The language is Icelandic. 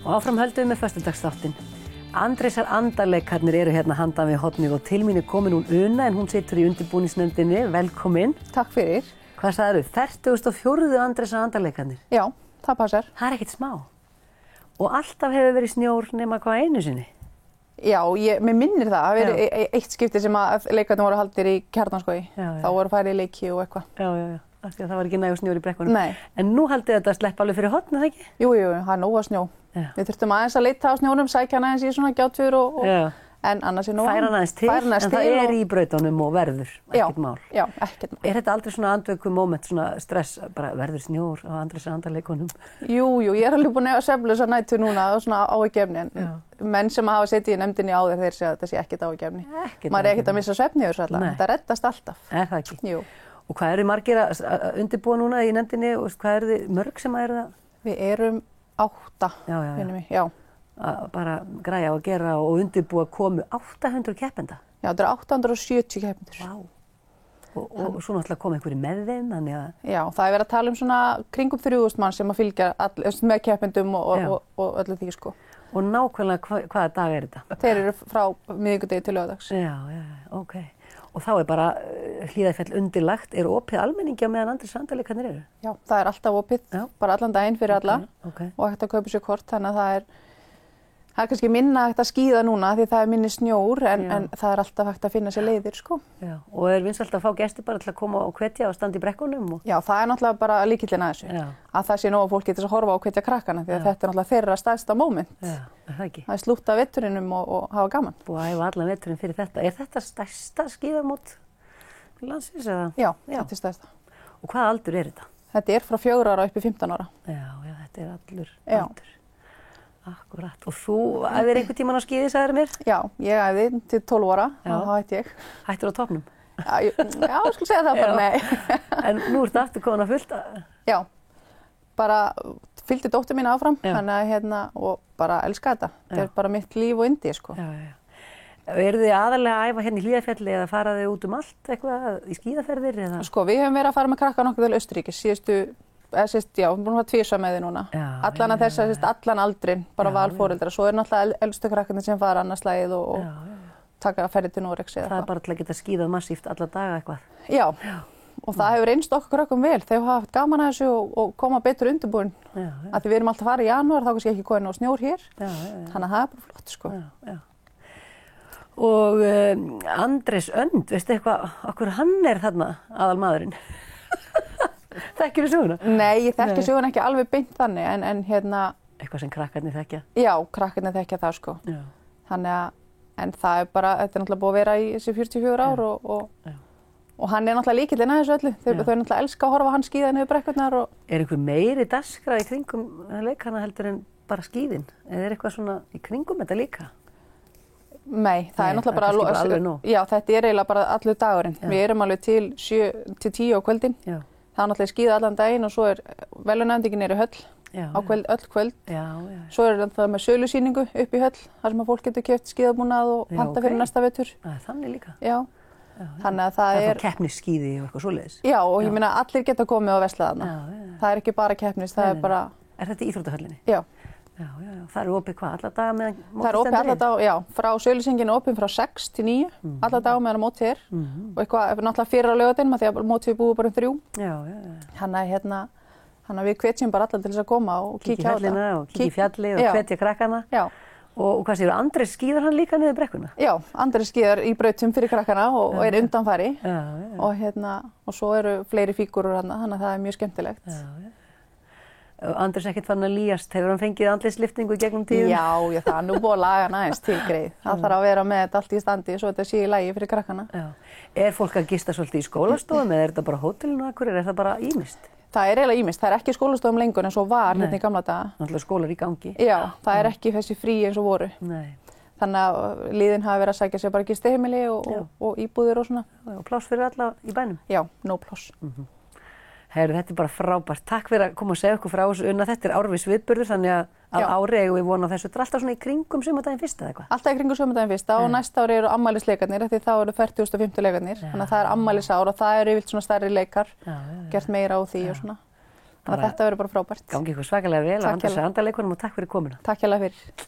Og áfram höldum við með föstudagsþáttinn. Andrésar andarleikarnir eru hérna handan við hornið og til mín er komin hún Una en hún situr í undirbúningsnefndinni. Velkomin. Takk fyrir. Hvað sagðirðu? 44. Andrésar andarleikarnir? Já, það passar. Það ekkert smá. Og alltaf hefur verið snjór nema hvað einu sinni? Já, mér minnir það. Það hefur verið eitt skipti sem að leikarnir voru haldir í Kjarnaskógi. Þá voru færið í leiki og eitthvað. Já. Af því að það var ekki nægur snjór í brekkunum. Nei. En nú haldið þetta að sleppa alveg fyrir horn, eða ekki? Jú, það er nóg að snjó. Já. Við þurftum aðeins að leita á snjónum, sækja hann aðeins í svona gjátur en annars er nóg. Færa hann aðeins til, en það er í brautunum og verður, ekkert mál. Já, ekkert mál. Er þetta aldrei svona andvöku moment, svona stress, bara verður snjór á Andrésar andarleikunum? Jú, ég er alveg búin að svefnlausa nætur núna og svona áhyggjefni, en menn sem hafa setið í nefndinni áður þeir segja að þetta sé ekkert áhyggjefni. Maður er ekkert að missa svefni yfir þessu þetta reddast alltaf. Er það ekki? Jú. Og hvað eru margir að undirbúa núna í nefndinni og hvað eru þið mörg sem eru það? Við erum 8, minnum mig, já. Bara græja og gera og undirbúa komu 800 keppenda? Já, þetta eru 870 keppendur. Vá. Og svo náttúrulega kom einhverju með þeim, þannig að... Já, það er verið að tala svona kringum 3000 mann sem að fylgja með keppendum og öllu því, sko. Og nákvæmlega hvaða dag er þetta? Þeir eru frá miðvikudegi til laugardags. Já, ok. Og þá er bara Hlíðarfjall undirlagt. Er opið almenningi á meðan Andrésar andarleikarnir eru? Já, það er alltaf opið, bara allan daginn fyrir alla og hægt að kaupa sér kort, þannig að það er kannski minna hægt að skíða núna því það er minni snjór en það er alltaf hægt að finna sér leiðir, sko. Já, og er vinsælt að fá gesti bara til að koma og hvetja og standa í brekkunum? Já, það er náttúrulega bara lykillinn að þessu, að það sé nóg að fólk getur að horfa og hvetja krakkana því að þetta er náttúrulega þeirra stærsta moment. Já, það ekki. Það er slútt af veturinum og hafa gaman. Búið að æfa allan veturinn fyrir þetta. Er þetta stærsta skíðamót landsins eða? Já, þetta er stærsta. Og hvaða aldur er þetta? Þetta er frá 4 ára upp í 15 ára. Já, þetta er allur aldur. Akkurat. Og þú æfðir einhvern tímann á skíði, sagðir mér? Já, ég æfði til 12 ára og þá hætti ég. Hættir á toppnum? Já, ég skulle segja það bara, nei. En nú ertu aftur komin að fullt? Já, bara fylgdi dóttur mín áfram, þannig að og bara elska þetta. Þetta er bara mitt líf og yndi, sko. Já. Eru þið aðalega að æfa hérna í Hlíðarfjalli eða fara þið út allt eitthvað í skíðaferðir eða? Sko, við höfum verið að fara með krakka nokkuð til Austurríkis við erum búin að tvisvar með þið núna. Allan að allan aldrin, bara valforeldra. Svo náttúrulega elstu krakkarnir sem fara annað slagið og taka ferðir til Noregs eða eitthvað. Það er bara til að geta skíðað massíft alla daga eitthvað. Já, og það hefur reynst okkur krökkum vel. Þeir hafa haft gaman að þessu og koma betur undirbúin. Af því við erum alltaf að fara í janúar, þá kannski ekki komin á snjór hér. Þannig að það er bara flott, sko. Og Andrés Önd, veistu eitthvað, okkur hann er þarna aðalmaðurinn? Þekkir þú söguna? Nei, ég þekki söguna ekki alveg beint þannig, en Eitthvað sem krakkarnir þekkja? Já, krakkarnir þekkja það, sko. Já. Þannig að, en það er bara, þetta er náttúrulega búið að vera í þessi 44 ár og hann er náttúrulega lykillinn að þessu öllu. Þau náttúrulega elska að horfa á hann skíða niður brekkurnar og... Er einhver meiri dagskrá í kringum leikana heldur en bara skíðin? Eða er eitthvað svona í kringum þetta líka? Nei, það er náttúrulega bara... Já, þetta er eiginlega bara allur dagurinn. Við erum alveg til 7 til 10 á kvöldin. Já. Það er náttúrulega skíða allan daginn og svo er verðlaunahefningin í höll á öll kvöld. Svo er það með sölusýningu upp í höll, þar sem að fólk getur keypt skíðabúnað og panta fyrir næsta vetur. Það er þannig líka. Já. Þannig að það er... Það er keppnisskíði og eitthvað svoleiðis. Já, og ég meina allir geta komið og veslað þarna. Það er ekki bara keppnis, það er bara... Er þetta í íþróttahöllinni? Já. Já. Það eru opið hvað, alla daga meðan mótið stendur? Það eru opið alla daga, já. Frá sölusýningin er opið frá 6 til 9, alla daga meðan mótið er. Og eitthvað náttúrulega fyrir á laugardeginum, því að mótið er búið bara 3. Þannig að við hvetjum bara allar til þess að koma og kíkja á þetta. Kíkja og kíkja í fjalli og hvetja krakkana. Já. Og hvað séu, Andrés skíðar hann líka niður brekkuna? Já, Andrés skíðar í brautum fyrir krakkana og er undanfari. Og svo eru fleiri fígúrur hann, þannig að það er mjög skemmtilegt. Andrés ekkert fann að lýjast, hefur hann fengið andlitslyftingu í gegnum tíðum? Já, það er nú búið að laga hann aðeins til greið. Það þarf að vera með þetta allt í standi svo þetta sé í lagi fyrir krakkana. Já. Er fólk að gista svolítið í skólastofum eða er þetta bara hótelinu og akkur, er það bara ýmist? Það er eiginlega ýmist, það er ekki skólastofum lengur en svo var hérna í gamla daga. Náttúrulega skólar í gangi. Já, það er ekki þessi frí eins og voru. Nei. Þannig að liðin hafa verið að sækja sér bara gistiheimili og íbúðir og svona. Og pláss fyrir alla í bænum? Já, nóg pláss. Heyrðu, þetta bara frábært. Takk fyrir að koma og segja okkur frá þessu Una. Þetta árvis viðburður, þannig að ári eigum við vona þessu. Þetta alltaf svona í kringum sumardaginn fyrsta eða eitthvað? Alltaf í kringum sumardaginn fyrsta og næsta ári eru afmælisleikarnir því þá eru 40.50 leikarnir. Þannig að það afmælisár og það yfirleitt svona stærri leikar, gert meira á því og svona. Þannig að þetta verður bara frábært. Gangi ykkur svakalega vel á Andaleikvanum og takk fyrir komuna. Takk hérlega fyrir.